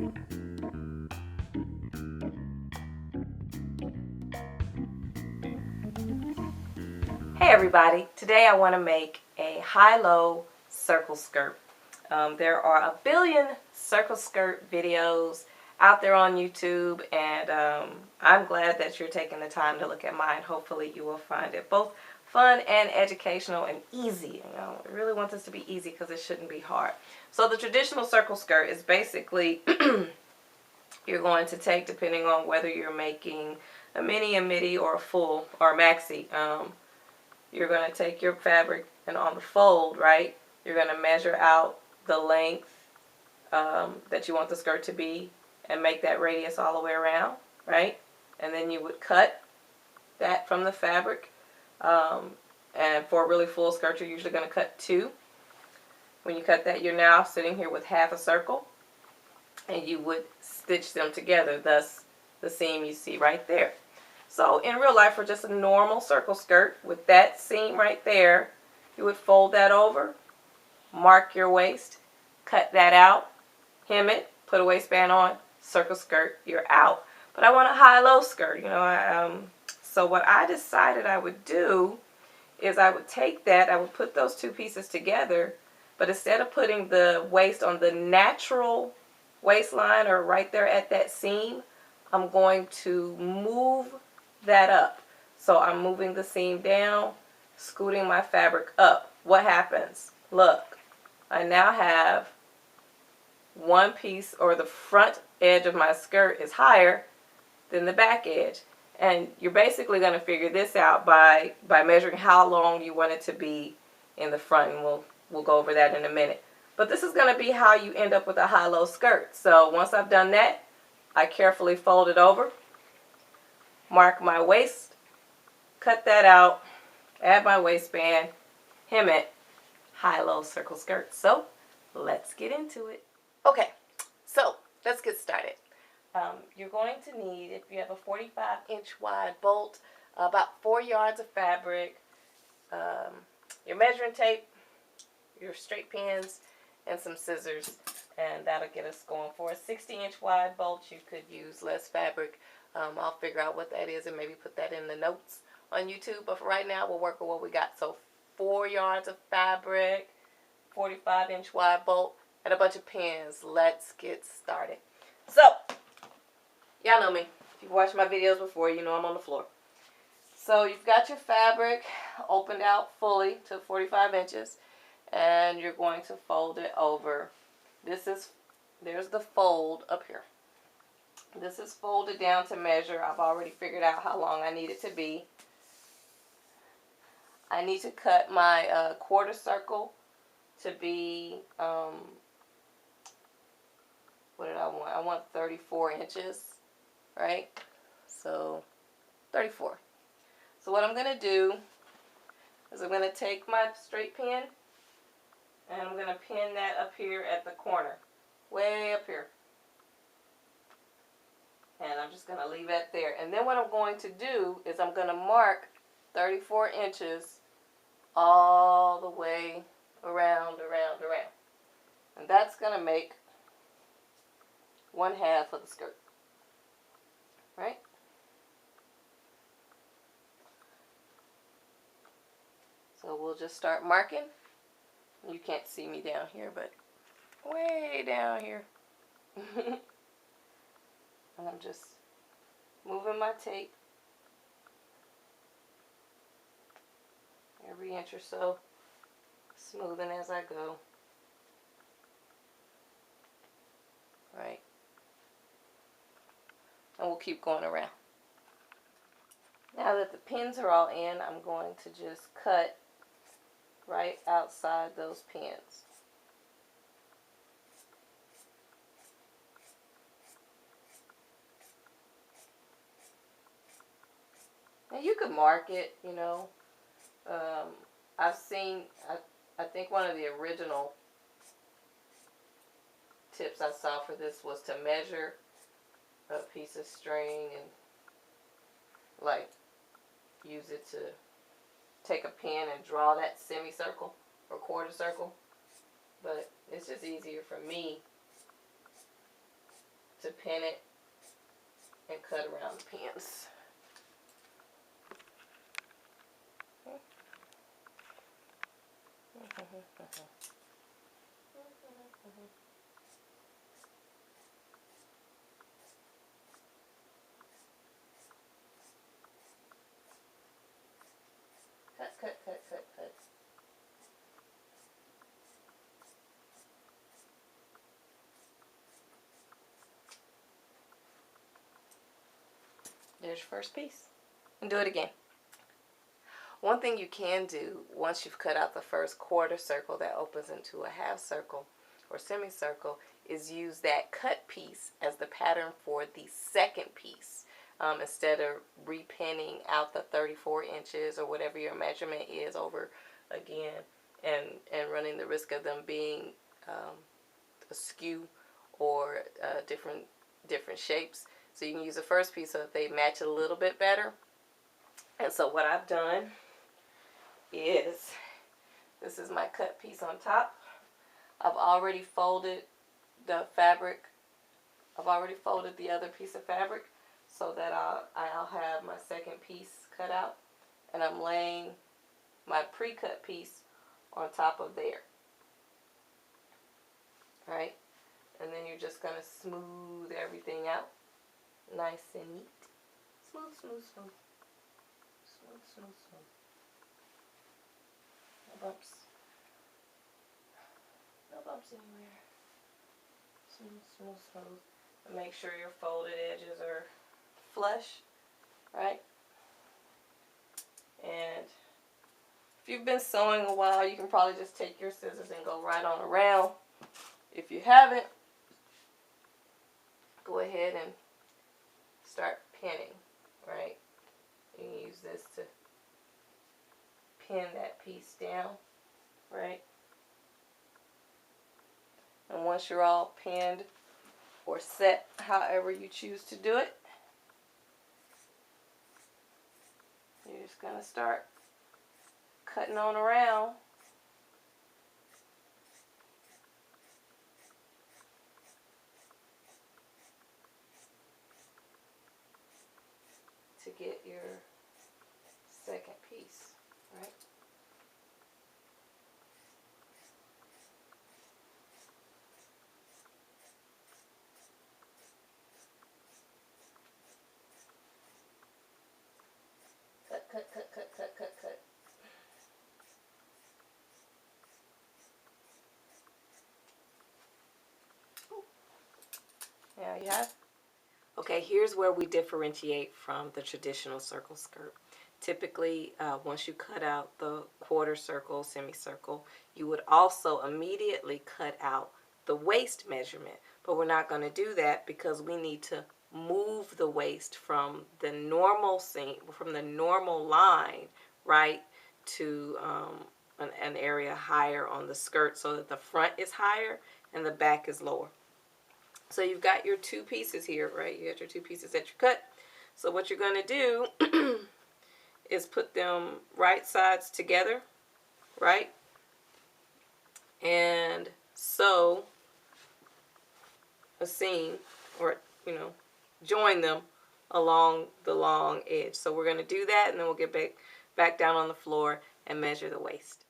Hey everybody, today I want to make a high-low circle skirt. There are a billion circle skirt videos out there on YouTube, and I'm glad that you're taking the time to look at mine. Hopefully you will find it both fun and educational and easy. I really want this to be easy because it shouldn't be hard. So the traditional circle skirt is basically you're going to take, depending on whether you're making a mini, a midi, or a full, or a maxi, you're going to take your fabric and on the fold, right, you're going to measure out the length that you want the skirt to be and make that radius all the way around, right? And then you would cut that from the fabric. And for a really full skirt, you're usually going to cut 2. When you cut that, you're now sitting here with half a circle, and you would stitch them together, thus the seam you see right there. So in real life, for just a normal circle skirt with that seam right there, you would fold that over, mark your waist, cut that out, hem it, put a waistband on, circle skirt, you're out. But I want a high-low skirt, so what I decided I would do is I would take that, I would put those 2 pieces together, but instead of putting the waist on the natural waistline or right there at that seam, I'm going to move that up. So I'm moving the seam down, scooting my fabric up. What happens? Look, I now have one piece, or the front edge of my skirt is higher than the back edge. And you're basically going to figure this out by measuring how long you want it to be in the front, and we'll go over that in a minute. But this is going to be how you end up with a high-low skirt. So once I've done that, I carefully fold it over, mark my waist, cut that out, add my waistband, hem it, high-low circle skirt. So let's get into it. Okay, so let's get started. You're going to need, if you have a 45-inch wide bolt, about 4 yards of fabric, your measuring tape, your straight pins, and some scissors, and that'll get us going. For a 60-inch wide bolt, you could use less fabric. I'll figure out what that is and maybe put that in the notes on YouTube, but for right now we'll work with what we got. So 4 yards of fabric, 45-inch wide bolt, and a bunch of pins. Let's get started. So y'all know me. If you've watched my videos before, you know I'm on the floor. So you've got your fabric opened out fully to 45 inches, and you're going to fold it over. There's the fold up here. This is folded down to measure. I've already figured out how long I need it to be. I need to cut my quarter circle to be, what did I want? I want 34 inches, right? So 34. So what I'm going to do is I'm going to take my straight pin, and I'm going to pin that up here at the corner, way up here. And I'm just going to leave that there. And then what I'm going to do is I'm going to mark 34 inches all the way around. And that's going to make 1/2 of the skirt. Right? So we'll just start marking. You can't see me down here, but way down here. And I'm just moving my tape every inch or so, smoothing as I go. Right? And we'll keep going around. Now that the pins are all in, I'm going to just cut right outside those pins. Now you could mark it, I've seen, I think one of the original tips I saw for this was to measure a piece of string and use it to take a pen and draw that semicircle or quarter circle. But it's just easier for me to pin it and cut around the pins. Cut, cut, cut, cut, cut. There's your first piece. And do it again. One thing you can do once you've cut out the first quarter circle that opens into a half circle or semicircle is use that cut piece as the pattern for the second piece. Instead of repinning out the 34 inches or whatever your measurement is over again and running the risk of them being askew or different shapes. So you can use the first piece so that they match a little bit better. And so what I've done is, this is my cut piece on top. I've already folded the fabric. I've already folded the other piece of fabric so that I'll have my second piece cut out. And I'm laying my pre-cut piece on top of there. Right? And then you're just going to smooth everything out. Nice and neat. Smooth, smooth, smooth. Smooth, smooth, smooth. No bumps. No bumps anywhere. Smooth, smooth, smooth. And make sure your folded edges are flush, right? And if you've been sewing a while, you can probably just take your scissors and go right on around. If you haven't, go ahead and start pinning, right? You can use this to pin that piece down, right? And once you're all pinned or set, however you choose to do it, you're just going to start cutting on around. To get your second piece, right? Cut, cut, cut, cut, cut, cut, cut. Now you have. Okay, here's where we differentiate from the traditional circle skirt. Typically, once you cut out the quarter circle, semicircle, you would also immediately cut out the waist measurement. But we're not going to do that because we need to move the waist from the normal seam, from the normal line, right, to an area higher on the skirt so that the front is higher and the back is lower. So you've got your two pieces here, right? You got your two pieces that you cut. So what you're going to do is put them right sides together, right? And sew a seam, or, join them along the long edge. So we're going to do that, and then we'll get back down on the floor and measure the waist.